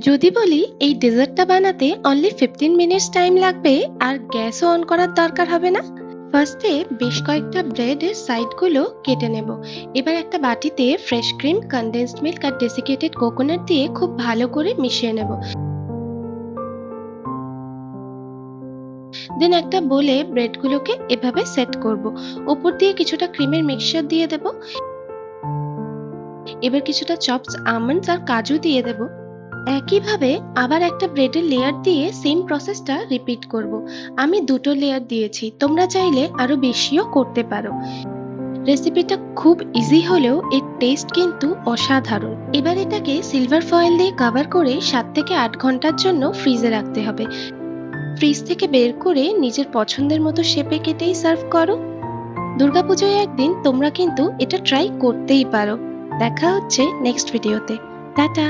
যদি বলি এই ডেজার্টটা বানাতে অনলি 15 মিনিটস টাইম লাগবে আর গ্যাসও অন করার দরকার হবে না। ফার্স্টে বেশ কয়েকটা ব্রেডের সাইডগুলো কেটে নেব। এবার একটা বাটিতে ফ্রেশ ক্রিম, কনডেন্সড মিল্ক আর ডেসিকেটেড কোকোনাট দিয়ে খুব ভালো করে মিশিয়ে নেব। দেন একটা বলে ব্রেডগুলোকে এভাবে সেট করব। উপর দিয়ে কিছুটা ক্রিমের মিক্সচার দিয়ে দেব। এবার কিছুটা চপস আমন্ডস আর কাজু দিয়ে দেব। একইভাবে আবার একটা ব্রেডের লেয়ার দিয়ে সেম প্রসেসটা রিপিট করব। আমি দুটো লেয়ার দিয়েছি, তোমরা চাইলে আরো বেশিও করতে পারো। রেসিপিটা খুব ইজি হলেও এর টেস্ট কিন্তু অসাধারণ। এবার এটাকে সিলভার ফয়েল দিয়ে কভার করে 7 থেকে 8 ঘন্টার জন্য ফ্রিজে রাখতে হবে। ফ্রিজ থেকে বের করে নিজের পছন্দের মতো শেপে কেটেই সার্ভ করো। দুর্গাপুজোয় একদিন তোমরা কিন্তু এটা ট্রাই করতেই পারো। দেখা হচ্ছে নেক্সট ভিডিওতে। টাটা।